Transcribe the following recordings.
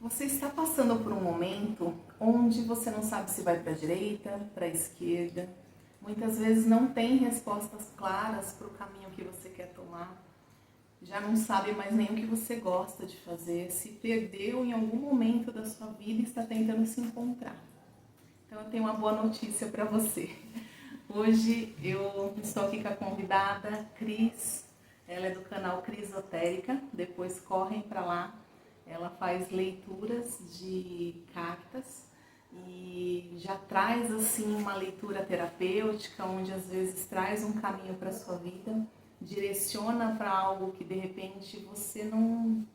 Você está passando por um momento onde você não sabe se vai para a direita, para a esquerda. Muitas vezes não tem respostas claras para o caminho que você quer tomar. Já não sabe mais nem o que você gosta de fazer. Se perdeu em algum momento da sua vida e está tentando se encontrar. Então eu tenho uma boa notícia para você. Hoje eu estou aqui com a convidada Cris. Ela é do canal Crisotérica. Depois correm para lá. Ela faz leituras de cartas e já traz assim uma leitura terapêutica, onde às vezes traz um caminho para a sua vida, direciona para algo que de repente você não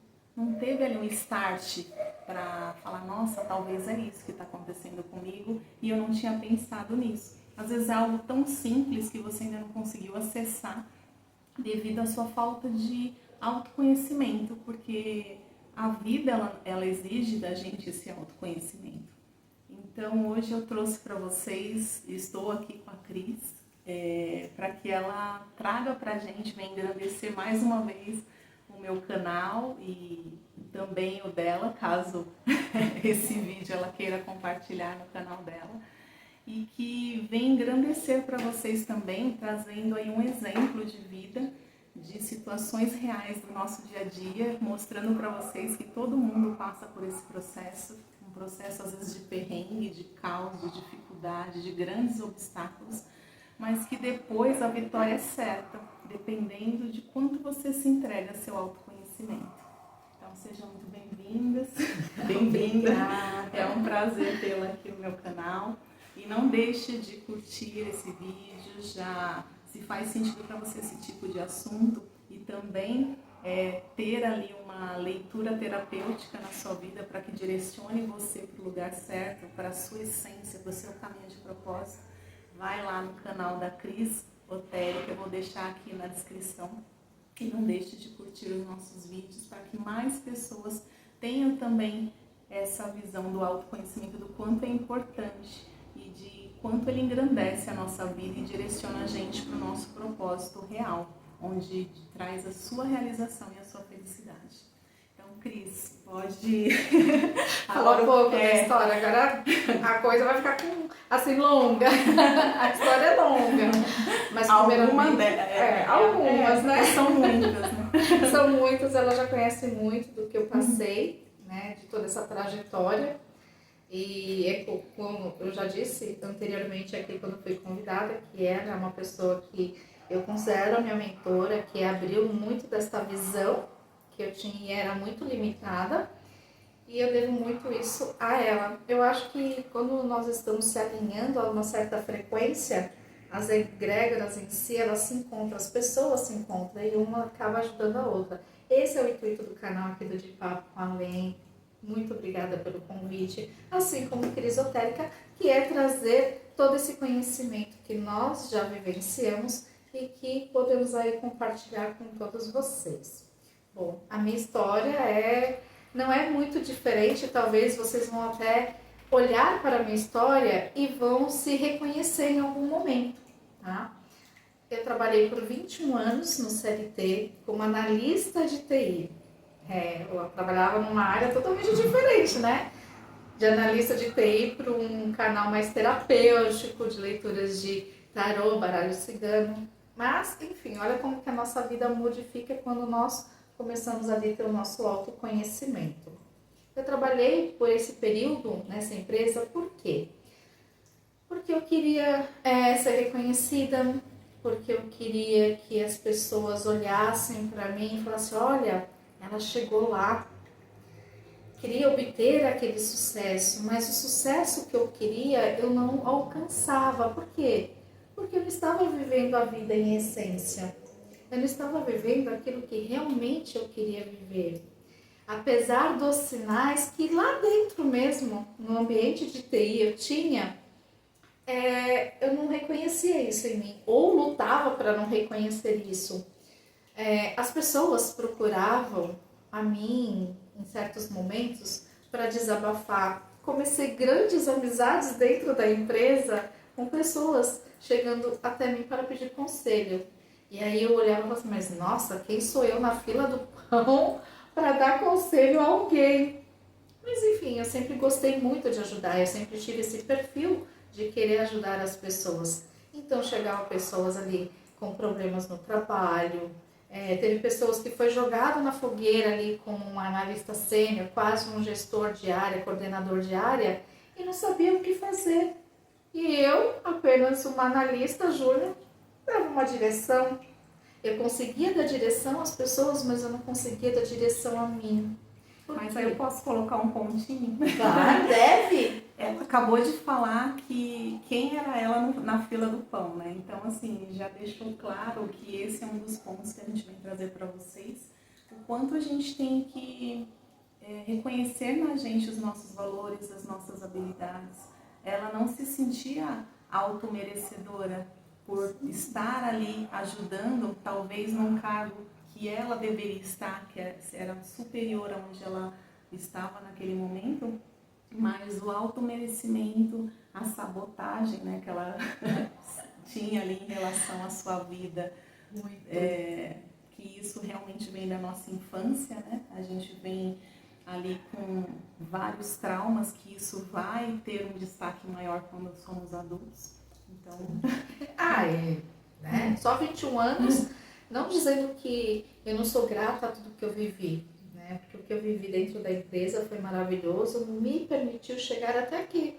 teve ali um start para falar, nossa, talvez é isso que está acontecendo comigo e eu não tinha pensado nisso. Às vezes é algo tão simples que você ainda não conseguiu acessar devido à sua falta de autoconhecimento, porque a vida ela exige da gente esse autoconhecimento. Então hoje eu trouxe para vocês, estou aqui com a Cris, para que ela traga para a gente, venha engrandecer mais uma vez o meu canal e também o dela, caso esse vídeo ela queira compartilhar no canal dela. E que venha engrandecer para vocês também, trazendo aí um exemplo de vida, de situações reais do nosso dia a dia, mostrando para vocês que todo mundo passa por esse processo, um processo às vezes de perrengue, de caos, de dificuldade, de grandes obstáculos, mas que depois a vitória é certa, dependendo de quanto você se entrega ao seu autoconhecimento. Então sejam muito bem-vindas, bem-vinda, é um prazer tê-la aqui no meu canal. E não deixe de curtir esse vídeo, já se faz sentido para você esse tipo de assunto e também ter ali uma leitura terapêutica na sua vida para que direcione você para o lugar certo, para a sua essência, para o seu caminho de propósito. Vai lá no canal da Crisotérica, eu vou deixar aqui na descrição. E não deixe de curtir os nossos vídeos para que mais pessoas tenham também essa visão do autoconhecimento, do quanto é importante e de quanto ele engrandece a nossa vida e direciona a gente para o nosso propósito real, onde traz a sua realização e a sua felicidade. Então, Cris, pode falar um pouco da história. Agora a coisa vai ficar assim longa. A história é longa. Mas algumas, né? São muitas, né? São muitas, ela já conhece muito do que eu passei, né? De toda essa trajetória. E como eu já disse anteriormente aqui quando fui convidada, que ela é uma pessoa que eu considero a minha mentora, que abriu muito desta visão que eu tinha e era muito limitada, e eu devo muito isso a ela. Eu acho que quando nós estamos se alinhando a uma certa frequência, as egrégoras em si, elas se encontram, as pessoas se encontram e uma acaba ajudando a outra. Esse é o intuito do canal aqui do De Papo com a Len. Muito obrigada pelo convite, assim como Crisotérica, que é trazer todo esse conhecimento que nós já vivenciamos e que podemos aí compartilhar com todos vocês. Bom, a minha história não é muito diferente, talvez vocês vão até olhar para a minha história e vão se reconhecer em algum momento, tá? Eu trabalhei por 21 anos no CLT como analista de TI. Eu trabalhava numa área totalmente diferente, né? De analista de TI para um canal mais terapêutico, de leituras de tarô, baralho cigano. Mas, enfim, olha como que a nossa vida modifica quando nós começamos a ter o nosso autoconhecimento. Eu trabalhei por esse período nessa empresa, por quê? Porque eu queria ser reconhecida, porque eu queria que as pessoas olhassem para mim e falassem, olha, ela chegou lá, queria obter aquele sucesso, mas o sucesso que eu queria eu não alcançava. Por quê? Porque eu não estava vivendo a vida em essência. Eu não estava vivendo aquilo que realmente eu queria viver. Apesar dos sinais que lá dentro mesmo, no ambiente de TI eu tinha, eu não reconhecia isso em mim, ou lutava para não reconhecer isso. As pessoas procuravam a mim em certos momentos para desabafar. Comecei grandes amizades dentro da empresa com pessoas chegando até mim para pedir conselho. E aí eu olhava e falava assim, mas nossa, quem sou eu na fila do pão para dar conselho a alguém? Mas enfim, eu sempre gostei muito de ajudar, eu sempre tive esse perfil de querer ajudar as pessoas. Então chegavam pessoas ali com problemas no trabalho, teve pessoas que foi jogado na fogueira ali como um analista sênior, quase um gestor de área, coordenador de área, e não sabia o que fazer. E eu, apenas uma analista júnior, dava uma direção. Eu conseguia dar direção às pessoas, mas eu não conseguia dar direção a mim. Mas aí eu posso colocar um pontinho? Claro, deve! Ela acabou de falar que quem era ela na fila do pão, né? Então, assim, já deixou claro que esse é um dos pontos que a gente vem trazer para vocês. O quanto a gente tem que reconhecer na gente os nossos valores, as nossas habilidades. Ela não se sentia automerecedora por estar ali ajudando, talvez num cargo que ela deveria estar, que era superior aonde ela estava naquele momento, mas o automerecimento, a sabotagem, né, que ela tinha ali em relação à sua vida, que isso realmente vem da nossa infância, né? A gente vem ali com vários traumas, que isso vai ter um destaque maior quando somos adultos. Então, né? Só 21 anos, não dizendo que eu não sou grata a tudo que eu vivi, né? Porque o que eu vivi dentro da empresa foi maravilhoso, me permitiu chegar até aqui,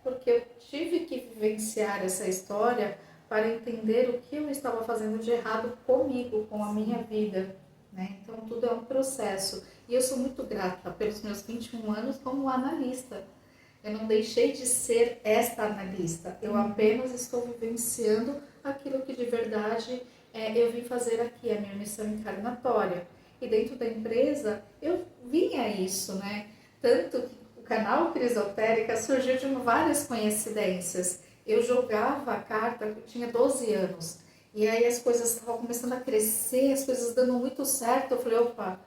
porque eu tive que vivenciar essa história para entender o que eu estava fazendo de errado comigo, com a minha vida, né? Então tudo é um processo, e eu sou muito grata pelos meus 21 anos como analista. Eu não deixei de ser esta analista, eu apenas estou vivenciando aquilo que de verdade eu vim fazer aqui, a minha missão encarnatória. E dentro da empresa eu vinha isso, né? Tanto que o canal Crisotérica surgiu de várias coincidências. Eu jogava a carta, eu tinha 12 anos, e aí as coisas estavam começando a crescer, as coisas dando muito certo. Eu falei, opa,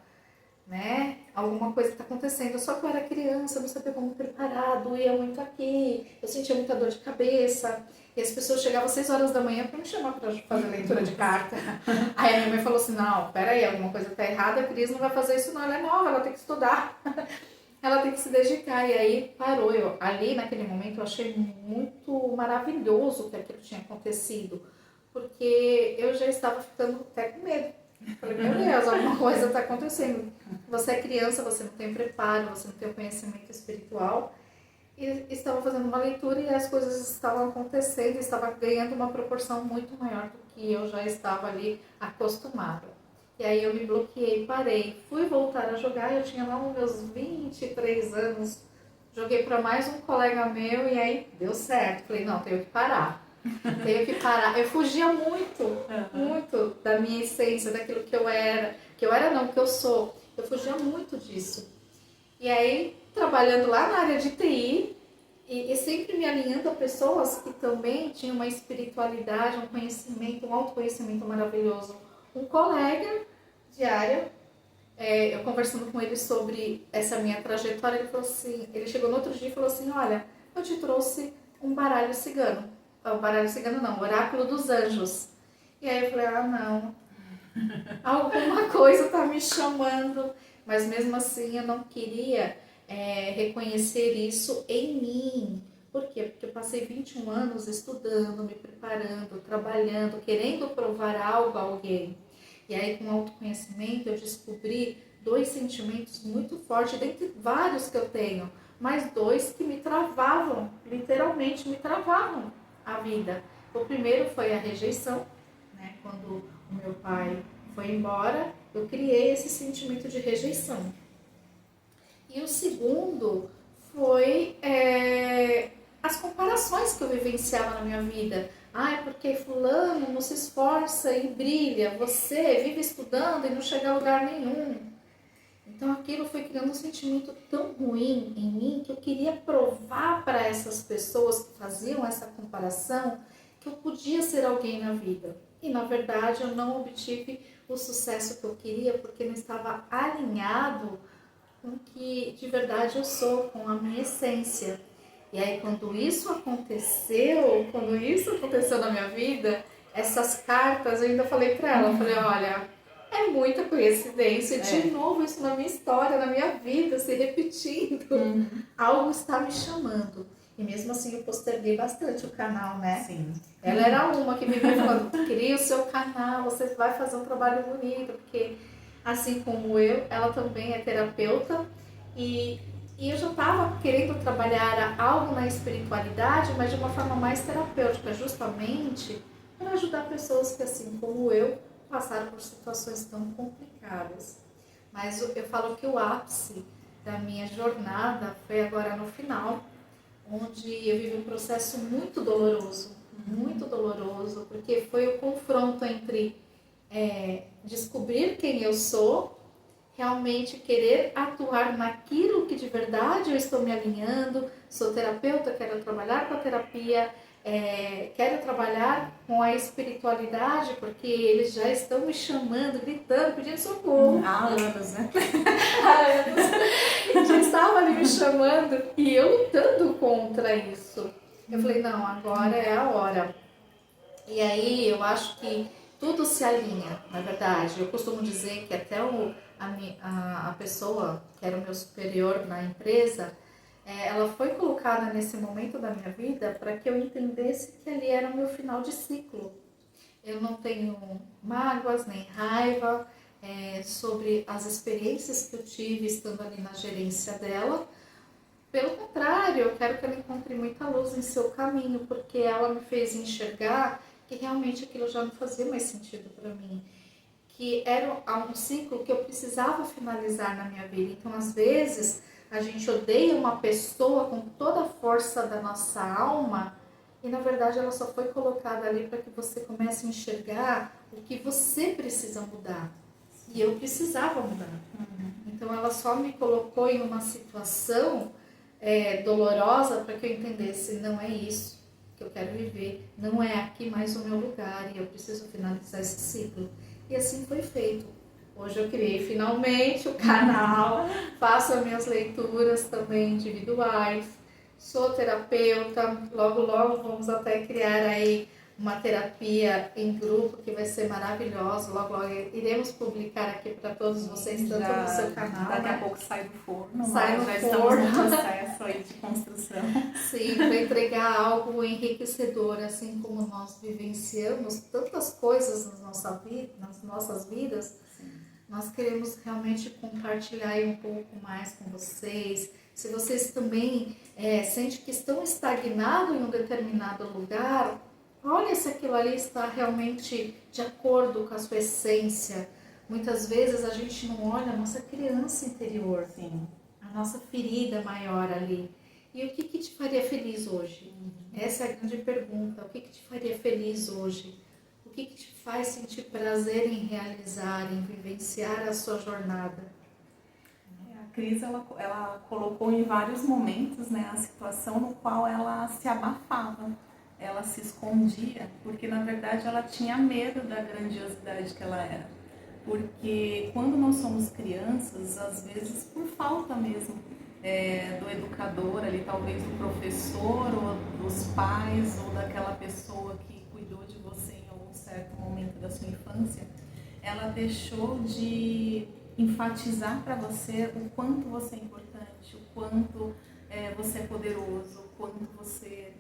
né? Alguma coisa está acontecendo. Só que eu era criança, eu não sabia como preparar, doía muito aqui, eu sentia muita dor de cabeça. E as pessoas chegavam às 6 horas da manhã para me chamar para fazer leitura de carta. Aí a minha mãe falou assim, não, peraí, alguma coisa está errada, a Cris não vai fazer isso não, ela é nova, ela tem que estudar. Ela tem que se dedicar. E aí parou. Ali naquele momento eu achei muito maravilhoso que aquilo tinha acontecido, porque eu já estava ficando até com medo. Falei, meu Deus, alguma coisa está acontecendo. Você é criança, você não tem preparo, você não tem o conhecimento espiritual. E estava fazendo uma leitura e as coisas estavam acontecendo, estava ganhando uma proporção muito maior do que eu já estava ali acostumada. E aí eu me bloqueei, parei, fui voltar a jogar, eu tinha lá uns meus 23 anos, joguei para mais um colega meu e aí deu certo. Falei, não, tenho que parar. Tenho que parar. Eu fugia muito da minha essência, daquilo que eu era. Que eu era não, que eu sou. Eu fugia muito disso. E aí, trabalhando lá na área de TI, e sempre me alinhando a pessoas que também tinham uma espiritualidade, um conhecimento, um autoconhecimento maravilhoso. Um colega de área, eu conversando com ele sobre essa minha trajetória, ele falou assim, ele chegou no outro dia e falou assim, olha, eu te trouxe um baralho cigano. O baralho cigano não, o oráculo dos anjos. E aí eu falei, não, alguma coisa tá me chamando, mas mesmo assim eu não queria reconhecer isso em mim. Por quê? Porque eu passei 21 anos estudando, me preparando, trabalhando, querendo provar algo a alguém. E aí com autoconhecimento eu descobri 2 sentimentos muito fortes, dentre vários que eu tenho, mas 2 que me travavam, literalmente me travavam a vida. O primeiro foi a rejeição, né? Quando o meu pai foi embora, eu criei esse sentimento de rejeição. E o segundo foi as comparações que eu vivenciava na minha vida. Porque fulano não se esforça e brilha, você vive estudando e não chega a lugar nenhum. Então aquilo foi criando um sentimento tão ruim em mim que eu queria provar para essas pessoas que faziam essa comparação que eu podia ser alguém na vida. E na verdade eu não obtive o sucesso que eu queria porque não estava alinhado com o que de verdade eu sou, com a minha essência. E aí quando isso aconteceu na minha vida, essas cartas, eu ainda falei para ela, falei, olha, É muita coincidência. De É. novo, isso na minha história, na minha vida, se repetindo. Algo está me chamando. E mesmo assim eu posterguei bastante o canal, né? Sim. Ela era uma que vivia falando, cria o seu canal, você vai fazer um trabalho bonito, porque assim como eu, ela também é terapeuta e eu já estava querendo trabalhar algo na espiritualidade, mas de uma forma mais terapêutica, justamente para ajudar pessoas que, assim como eu, passaram por situações tão complicadas. Mas eu falo que o ápice da minha jornada foi agora no final, onde eu vivi um processo muito doloroso, porque foi o confronto entre descobrir quem eu sou, realmente querer atuar naquilo que de verdade eu estou me alinhando, sou terapeuta, quero trabalhar com a terapia, quero trabalhar com a espiritualidade, porque eles já estão me chamando, gritando, pedindo socorro. Há anos, né? Há anos. Já estava ali me chamando e eu lutando contra isso. Eu falei, não, agora é a hora. E aí eu acho que tudo se alinha, na verdade. Eu costumo dizer que até a pessoa que era o meu superior na empresa, ela foi colocada nesse momento da minha vida para que eu entendesse que ali era o meu final de ciclo. Eu não tenho mágoas nem raiva sobre as experiências que eu tive estando ali na gerência dela. Pelo contrário, eu quero que ela encontre muita luz em seu caminho, porque ela me fez enxergar que realmente aquilo já não fazia mais sentido para mim. Que era um ciclo que eu precisava finalizar na minha vida. Então, às vezes, a gente odeia uma pessoa com toda a força da nossa alma e, na verdade, ela só foi colocada ali para que você comece a enxergar o que você precisa mudar. E eu precisava mudar. Então, ela só me colocou em uma situação dolorosa para que eu entendesse, não é isso que eu quero viver, não é aqui mais o meu lugar e eu preciso finalizar esse ciclo. E assim foi feito. Hoje eu criei finalmente o canal, faço as minhas leituras também individuais, sou terapeuta, logo vamos até criar aí uma terapia em grupo que vai ser maravilhosa, logo iremos publicar aqui para todos vocês, tanto no seu canal. Daqui a pouco sai do forno, sai no já forno. Estamos no processo aí de construção. Sim, para entregar algo enriquecedor, assim como nós vivenciamos tantas coisas nas nossas vidas. Sim. Nós queremos realmente compartilhar aí um pouco mais com vocês. Se vocês também sentem que estão estagnados em um determinado lugar, olha se aquilo ali está realmente de acordo com a sua essência. Muitas vezes a gente não olha a nossa criança interior, Sim. a nossa ferida maior ali. E o que te faria feliz hoje? Essa é a grande pergunta. O que te faria feliz hoje? O que te faz sentir prazer em realizar, em vivenciar a sua jornada? A Cris, ela colocou em vários momentos, né, a situação no qual ela se abafava, ela se escondia, porque na verdade ela tinha medo da grandiosidade que ela era. Porque quando nós somos crianças, às vezes por falta mesmo do educador ali, talvez do professor ou dos pais ou daquela pessoa que cuidou de você em algum certo momento da sua infância, ela deixou de enfatizar para você o quanto você é importante, o quanto você é poderoso, o quanto você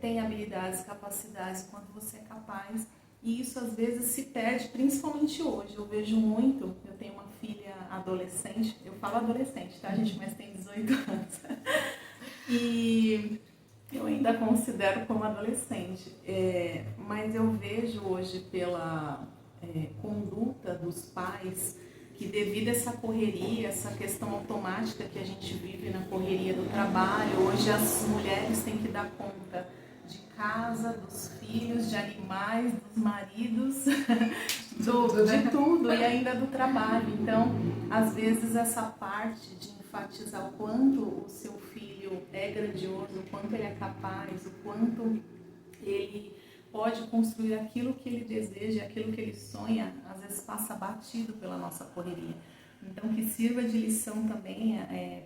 tem habilidades, capacidades, o quanto você é capaz. E isso às vezes se perde, principalmente hoje. Eu vejo muito, eu tenho uma filha adolescente, eu falo adolescente, tá, gente? Mas tem 18 anos. E eu ainda considero como adolescente. Mas eu vejo hoje pela conduta dos pais que, devido a essa correria, essa questão automática que a gente vive na correria do trabalho, hoje as mulheres têm que dar conta de casa, dos filhos, de animais, dos maridos, de tudo e ainda do trabalho. Então, às vezes essa parte de enfatizar o quanto o seu filho é grandioso, o quanto ele é capaz, o quanto ele pode construir aquilo que ele deseja, aquilo que ele sonha, às vezes passa batido pela nossa correria. Então, que sirva de lição também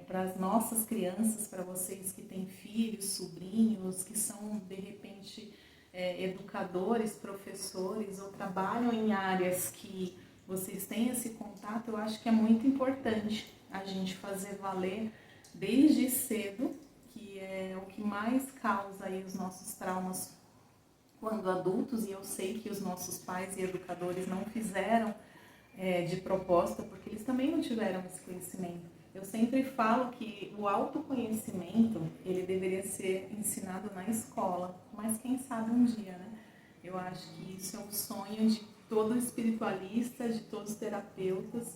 para as nossas crianças, para vocês que têm filhos, sobrinhos, que são, de repente, educadores, professores, ou trabalham em áreas que vocês têm esse contato, eu acho que é muito importante a gente fazer valer desde cedo, que é o que mais causa aí os nossos traumas quando adultos, e eu sei que os nossos pais e educadores não fizeram de propósito, porque eles também não tiveram esse conhecimento. Eu sempre falo que o autoconhecimento, ele deveria ser ensinado na escola, mas quem sabe um dia, né? Eu acho que isso é um sonho de todo espiritualista, de todos os terapeutas.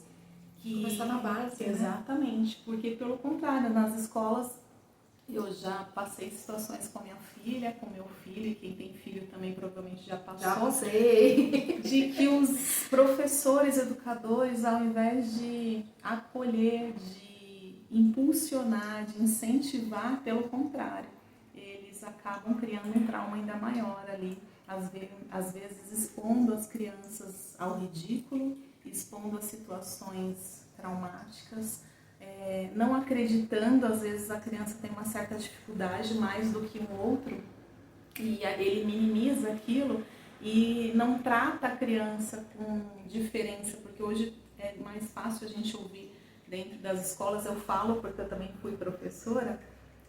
Começar na base, exatamente, né? Porque pelo contrário, nas escolas eu já passei situações com a minha filha, com meu filho, e quem tem filho também provavelmente já passou. Já passei. De que os professores, educadores, ao invés de acolher, de impulsionar, de incentivar, pelo contrário, eles acabam criando um trauma ainda maior ali, às vezes expondo as crianças ao ridículo, expondo a situações traumáticas, não acreditando, às vezes a criança tem uma certa dificuldade mais do que um outro, e ele minimiza aquilo e não trata a criança com diferença, porque hoje é mais fácil a gente ouvir dentro das escolas, eu falo porque eu também fui professora,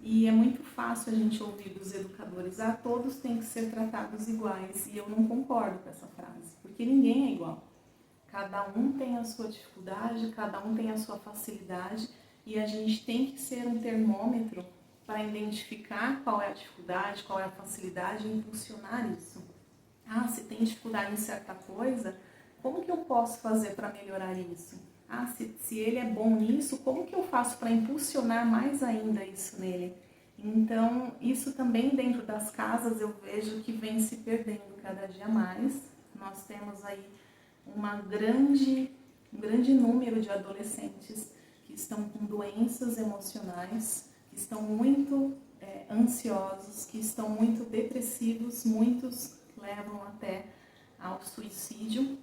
e é muito fácil a gente ouvir dos educadores, todos têm que ser tratados iguais, e eu não concordo com essa frase, porque ninguém é igual. Cada um tem a sua dificuldade, cada um tem a sua facilidade, e a gente tem que ser um termômetro para identificar qual é a dificuldade, qual é a facilidade e impulsionar isso. Se tem dificuldade em certa coisa, como que eu posso fazer para melhorar isso? Se ele é bom nisso, como que eu faço para impulsionar mais ainda isso nele? Então, isso também dentro das casas eu vejo que vem se perdendo cada dia mais. Nós temos aí um grande número de adolescentes que estão com doenças emocionais, que estão muito ansiosos, que estão muito depressivos, muitos levam até ao suicídio,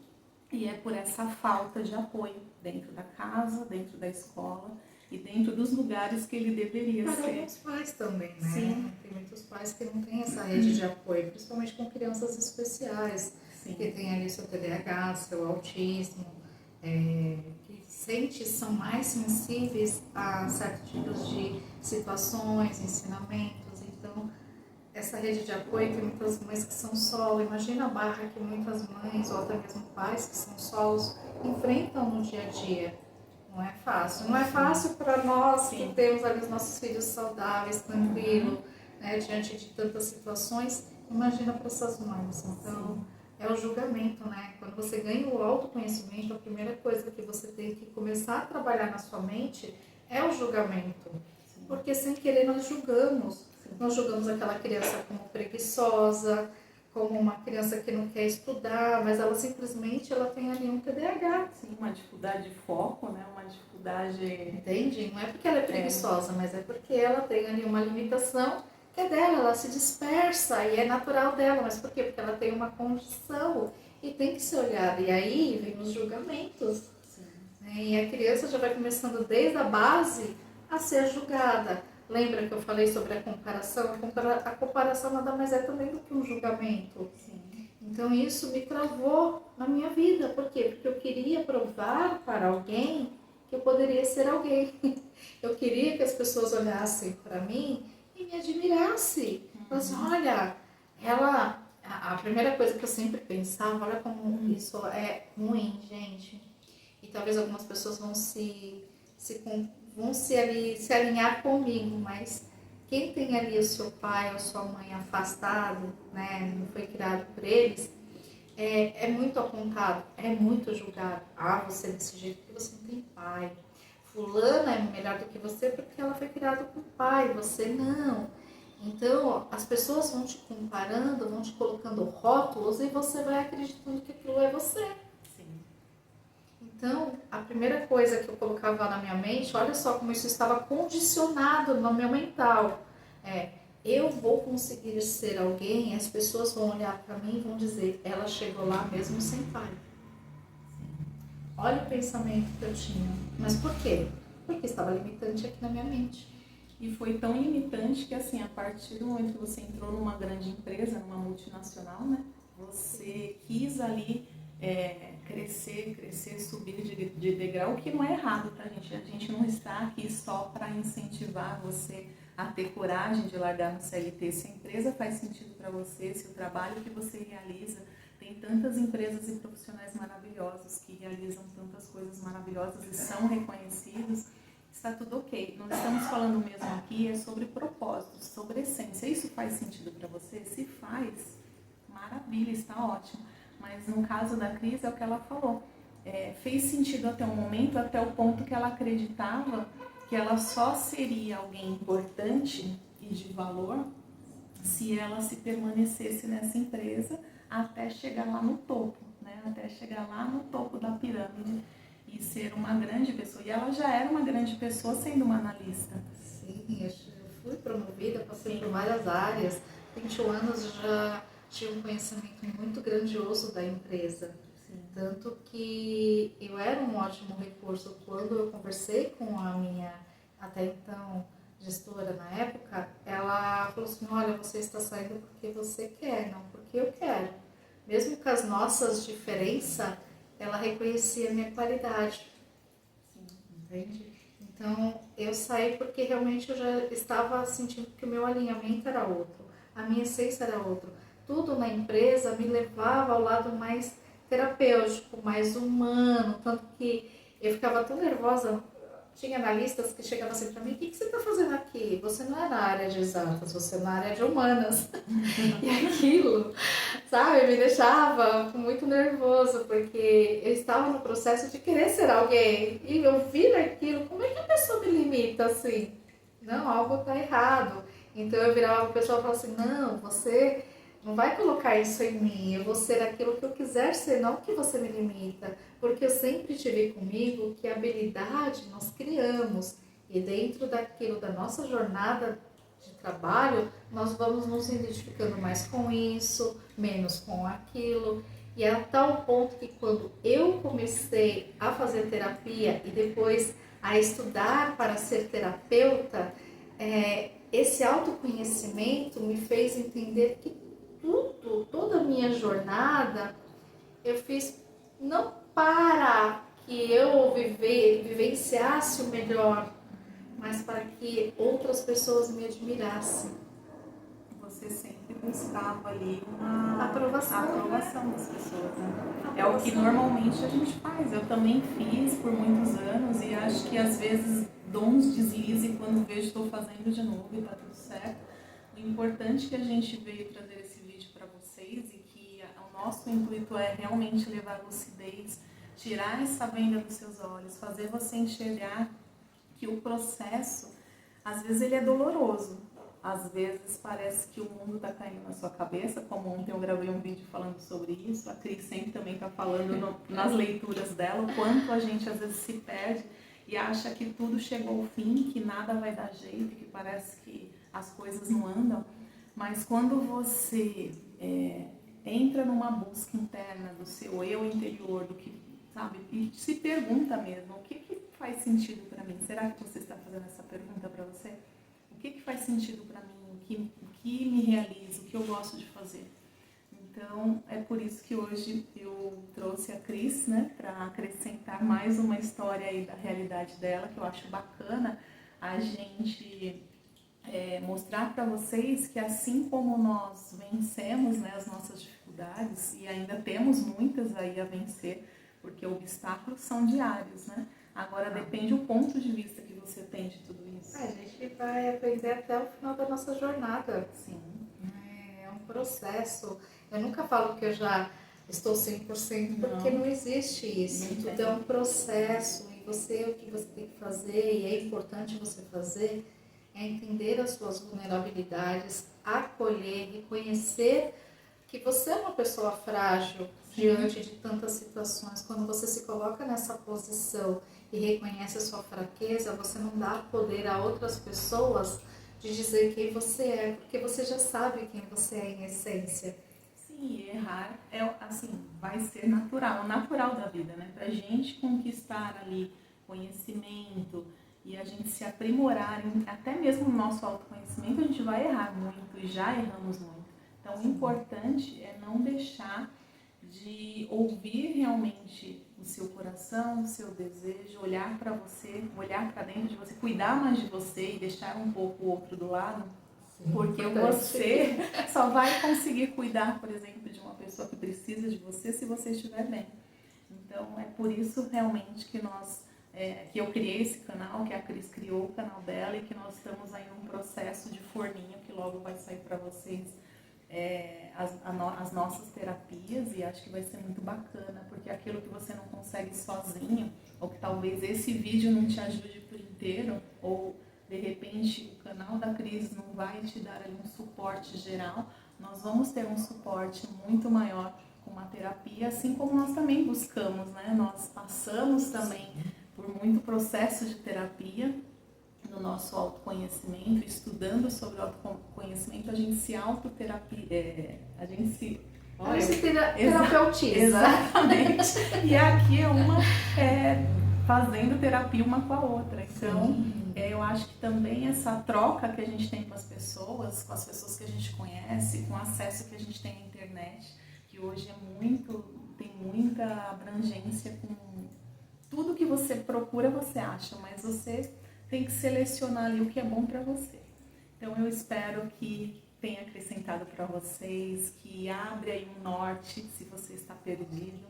e é por essa falta de apoio dentro da casa, dentro da escola e dentro dos lugares que ele deveria ser. Para alguns pais também, né? Sim. Tem muitos pais que não têm essa rede de apoio, principalmente com crianças especiais. Sim. Que tem ali seu TDAH, seu autismo, que são mais sensíveis a certos tipos de situações, ensinamentos. Então, essa rede de apoio, tem muitas mães que são solo. Imagina a barra que muitas mães, ou até mesmo pais que são solos, enfrentam no dia a dia. Não é fácil. Não é fácil para nós que temos ali os nossos filhos saudáveis, tranquilos, né, diante de tantas situações. Imagina para essas mães. Então, é o julgamento, né? Quando você ganha o autoconhecimento, a primeira coisa que você tem que começar a trabalhar na sua mente é o julgamento. Porque sem querer nós julgamos. Nós julgamos aquela criança como preguiçosa, como uma criança que não quer estudar, mas ela simplesmente tem ali um TDAH. Sim, uma dificuldade de foco, né? Uma dificuldade... Entende? Não é porque ela é preguiçosa, mas é porque ela tem ali uma limitação que é dela, ela se dispersa e é natural dela. Mas por quê? Porque ela tem uma condição e tem que ser olhada. E aí vem os julgamentos. Né? E a criança já vai começando desde a base a ser julgada. Lembra que eu falei sobre a comparação? A comparação nada mais é também do que um julgamento. Sim. Então isso me travou na minha vida. Por quê? Porque eu queria provar para alguém que eu poderia ser alguém. Eu queria que as pessoas olhassem para mim e me admirassem. Falassem, olha, ela... A primeira coisa que eu sempre pensava, olha como isso é ruim, gente. E talvez algumas pessoas vão se alinhar comigo, mas quem tem ali o seu pai ou sua mãe afastado, né, não foi criado por eles, é muito apontado, é muito julgado. Você é desse jeito porque você não tem pai. Fulana é melhor do que você porque ela foi criada com pai, você não. Então, as pessoas vão te comparando, vão te colocando rótulos e você vai acreditando que aquilo é você. Então, a primeira coisa que eu colocava na minha mente, olha só como isso estava condicionado no meu mental, eu vou conseguir ser alguém, as pessoas vão olhar para mim e vão dizer, ela chegou lá mesmo sem pai. Olha o pensamento que eu tinha. Mas por quê? Porque estava limitante aqui na minha mente. E foi tão limitante que, assim, a partir do momento que você entrou numa grande empresa, numa multinacional, né, você quis ali crescer, subir de degrau, o que não é errado, tá, gente? A gente não está aqui só para incentivar você a ter coragem de largar no CLT. Se a empresa faz sentido para você, se o trabalho que você realiza, tem tantas empresas e profissionais maravilhosos que realizam tantas coisas maravilhosas e são reconhecidos, está tudo ok. Nós estamos falando mesmo aqui é sobre propósitos, sobre essência. Isso faz sentido para você? Se faz, maravilha, está ótimo. Mas no caso da Cris, é o que ela falou. Fez sentido até o momento, até o ponto que ela acreditava que ela só seria alguém importante e de valor se ela se permanecesse nessa empresa até chegar lá no topo, né? Até chegar lá no topo da pirâmide e ser uma grande pessoa. E ela já era uma grande pessoa sendo uma analista. Sim, eu fui promovida, passei por várias áreas. 21 anos já tinha um conhecimento muito grandioso da empresa. Sim. Tanto que eu era um ótimo recurso. Quando eu conversei com a minha, até então, gestora na época, ela falou assim, olha, você está saindo porque você quer, não porque eu quero. Mesmo com as nossas diferenças, ela reconhecia a minha qualidade. Sim. Entende? Então, eu saí porque realmente eu já estava sentindo que o meu alinhamento era outro, a minha essência era outra. Tudo na empresa me levava ao lado mais terapêutico, mais humano, tanto que eu ficava tão nervosa. Tinha analistas que chegavam assim para mim, o que você está fazendo aqui? Você não é na área de exatas, você é na área de humanas. E aquilo, sabe, me deixava muito nervoso, porque eu estava no processo de querer ser alguém. E eu vi aquilo, como é que a pessoa me limita assim? Não, algo está errado. Então eu virava para o pessoal e falava assim, não, você não vai colocar isso em mim, eu vou ser aquilo que eu quiser ser, não que você me limita. Porque eu sempre tive comigo que a habilidade nós criamos. E dentro daquilo, da nossa jornada de trabalho, nós vamos nos identificando mais com isso, menos com aquilo. E a tal ponto que quando eu comecei a fazer terapia e depois a estudar para ser terapeuta, esse autoconhecimento me fez entender que toda a minha jornada, eu fiz não para que eu vivenciasse o melhor, mas para que outras pessoas me admirassem. Você sempre buscava ali uma Aprovação das pessoas, né? É o que normalmente a gente faz. Eu também fiz por muitos anos e acho que às vezes dou uns deslizes e quando vejo estou fazendo de novo e tá tudo certo. O importante que a gente veio trazer esse vídeo para vocês e que o nosso intuito é realmente levar lucidez, tirar essa venda dos seus olhos, fazer você enxergar que o processo, às vezes ele é doloroso, às vezes parece que o mundo está caindo na sua cabeça, como ontem eu gravei um vídeo falando sobre isso, a Cris sempre também está falando nas leituras dela, o quanto a gente às vezes se perde e acha que tudo chegou ao fim, que nada vai dar jeito, que parece que as coisas não andam, mas quando você entra numa busca interna do seu eu interior, do que, sabe, e se pergunta mesmo, o que faz sentido para mim? Será que você está fazendo essa pergunta para você? O que faz sentido para mim? O que me realiza? O que eu gosto de fazer? Então, é por isso que hoje eu trouxe a Cris, né, para acrescentar mais uma história aí da realidade dela, que eu acho bacana a gente mostrar para vocês que assim como nós vencemos, né, as nossas dificuldades, e ainda temos muitas aí a vencer, porque obstáculos são diários, né? Agora depende do ponto de vista que você tem de tudo isso. a gente vai aprender até o final da nossa jornada. Sim. É um processo. Eu nunca falo que eu já estou 100%, porque não existe isso. Tudo é um processo. E você, o que você tem que fazer, e é importante você fazer, é entender as suas vulnerabilidades, acolher, reconhecer que você é uma pessoa frágil diante de tantas situações. Quando você se coloca nessa posição e reconhece a sua fraqueza, você não dá poder a outras pessoas de dizer quem você é, porque você já sabe quem você é em essência. Sim, errar vai ser natural, natural da vida, né? Pra gente conquistar ali conhecimento e a gente se aprimorar, até mesmo no nosso autoconhecimento, a gente vai errar muito e já erramos muito. Então, o importante é não deixar de ouvir realmente realmente o seu coração, o seu desejo, olhar para você, olhar para dentro de você, cuidar mais de você e deixar um pouco o outro do lado, porque você só vai conseguir cuidar, por exemplo, de uma pessoa que precisa de você se você estiver bem. Então é por isso realmente que que eu criei esse canal, que a Cris criou o canal dela e que nós estamos aí num processo de forninho que logo vai sair para vocês as nossas terapias, e acho que vai ser muito bacana, porque aquilo que você não consegue sozinho, ou que talvez esse vídeo não te ajude por inteiro, ou de repente o canal da Cris não vai te dar ali um suporte geral, nós vamos ter um suporte muito maior com uma terapia, assim como nós também buscamos, né? Nós passamos também por muito processo de terapia no nosso autoconhecimento, estudando sobre o autoconhecimento, a gente se autoterapia, a gente se terapeutiza. Exatamente. E aqui é uma fazendo terapia uma com a outra. Então, eu acho que também essa troca que a gente tem com as pessoas que a gente conhece, com o acesso que a gente tem à internet, que hoje tem muita abrangência com tudo que você procura, você acha, mas você tem que selecionar ali o que é bom para você. Então eu espero que tenha acrescentado para vocês, que abra aí um norte se você está perdido,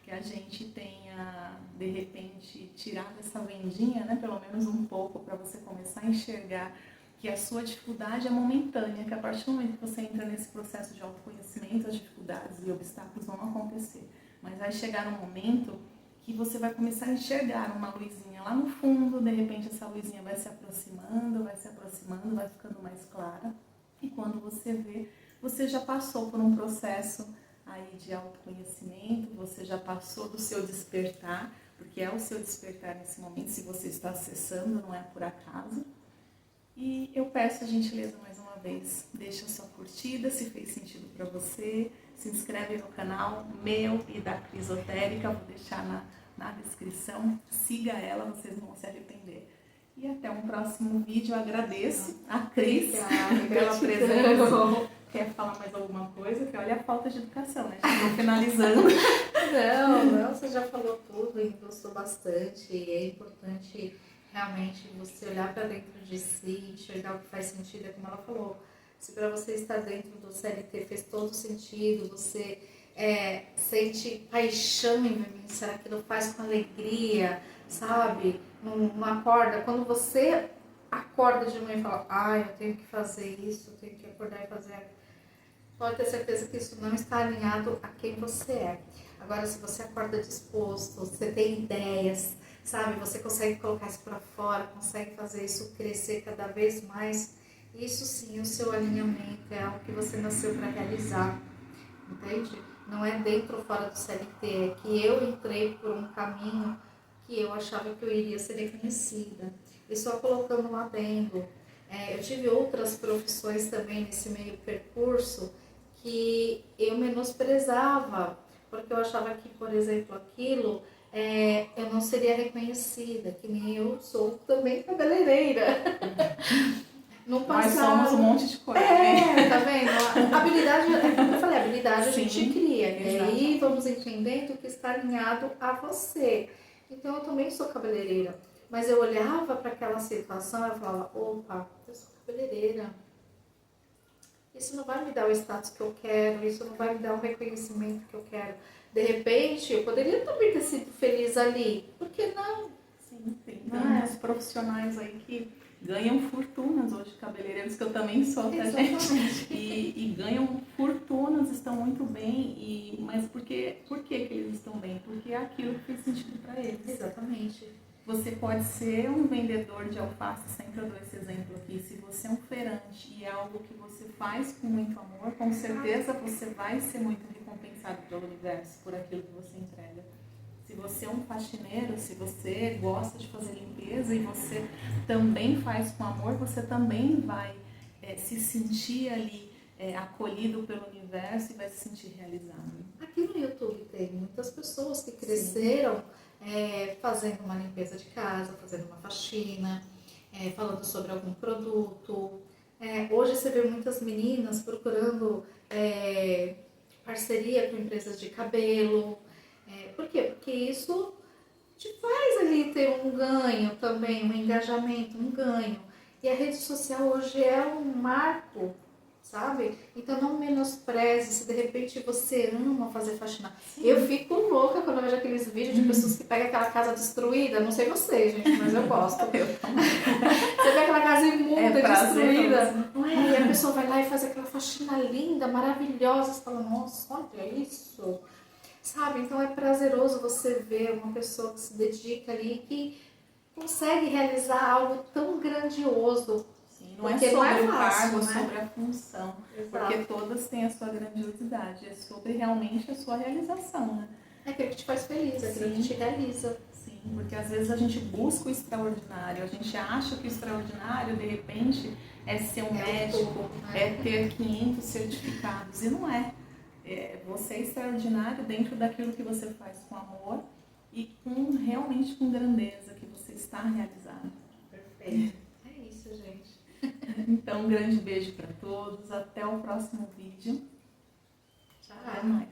que a gente tenha, de repente, tirado essa vendinha, né, pelo menos um pouco, para você começar a enxergar que a sua dificuldade é momentânea, que a partir do momento que você entra nesse processo de autoconhecimento, as dificuldades e obstáculos vão acontecer. Mas vai chegar um momento que você vai começar a enxergar uma luzinha lá no fundo, de repente essa luzinha vai se aproximando, vai ficando mais clara. E quando você vê, você já passou por um processo aí de autoconhecimento, você já passou do seu despertar, porque é o seu despertar nesse momento, se você está acessando, não é por acaso. E eu peço a gentileza mais uma vez, deixa a sua curtida, se fez sentido para você, se inscreve no canal meu e da Crisotérica, vou deixar na descrição, siga ela, vocês não vão se arrepender. E até um próximo vídeo, eu agradeço a Cris pela presença. Quer falar mais alguma coisa? Que olha a falta de educação, né? Já estou finalizando. Não, você já falou tudo e gostou bastante. É importante realmente você olhar para dentro de si, enxergar o que faz sentido, é como ela falou. Se para você estar dentro do CLT fez todo sentido, você sente paixão em mim, será que não faz com alegria, sabe? Não acorda. Quando você acorda de manhã e fala, eu tenho que fazer isso, eu tenho que acordar e fazer, pode ter certeza que isso não está alinhado a quem você é. Agora, se você acorda disposto, você tem ideias, sabe? Você consegue colocar isso para fora, consegue fazer isso crescer cada vez mais. Isso sim, o seu alinhamento é algo que você nasceu para realizar, entende? Não é dentro ou fora do CLT, é que eu entrei por um caminho que eu achava que eu iria ser reconhecida. E só colocando lá dentro, eu tive outras profissões também nesse meio percurso que eu menosprezava, porque eu achava que, por exemplo, aquilo eu não seria reconhecida, que nem eu sou também cabeleireira. No passado, nós somos um monte de coisa, né? Tá vendo? A habilidade, como eu falei, a habilidade Sim, a gente cria. E exato. aí vamos entendendo que está alinhado a você. Então eu também sou cabeleireira. Mas eu olhava para aquela situação e falava, opa, eu sou cabeleireira. Isso não vai me dar o status que eu quero, isso não vai me dar o reconhecimento que eu quero. De repente, eu poderia também ter sido feliz ali. Por que não? Sim, tem tantos profissionais aí que ganham fortunas hoje, cabeleireiros, que eu também sou, tá, gente? E ganham fortunas, estão muito bem, mas por que eles estão bem? Porque é aquilo que fez sentido para eles. Exatamente. Você pode ser um vendedor de alface, sempre eu dou esse exemplo aqui, se você é um feirante e é algo que você faz com muito amor, com certeza você vai ser muito recompensado pelo universo, por aquilo que você entrega. Se você é um faxineiro, se você gosta de fazer limpeza e você também faz com amor, você também vai se sentir ali acolhido pelo universo e vai se sentir realizado. Aqui no YouTube tem muitas pessoas que cresceram fazendo uma limpeza de casa, fazendo uma faxina, falando sobre algum produto. Hoje você vê muitas meninas procurando parceria com empresas de cabelo. Por quê? Porque isso te faz ali ter um ganho também, um engajamento, um ganho. E a rede social hoje é um marco, sabe? Então não menospreze se de repente você ama fazer faxina. Sim. Eu fico louca quando eu vejo aqueles vídeos de pessoas que pegam aquela casa destruída, não sei vocês, gente, mas eu gosto. Você vê aquela casa imunda, destruída, não é? E a pessoa vai lá e faz aquela faxina linda, maravilhosa, você fala, nossa, olha isso. Sabe? Então é prazeroso você ver uma pessoa que se dedica ali, que consegue realizar algo tão grandioso. Sim, não é sobre o cargo, é sobre a função. Exato. Porque todas têm a sua grandiosidade, é sobre realmente a sua realização, né? É aquilo que te faz feliz, é aquilo que te realiza. Sim, porque às vezes a gente busca o extraordinário, a gente acha que o extraordinário, de repente, é ser um médico, é ter 500 certificados, e não é. Você é extraordinário dentro daquilo que você faz com amor e realmente com grandeza que você está realizando. Perfeito. É isso, gente. Então, um grande beijo para todos. Até o próximo vídeo. Tchau. Até mais.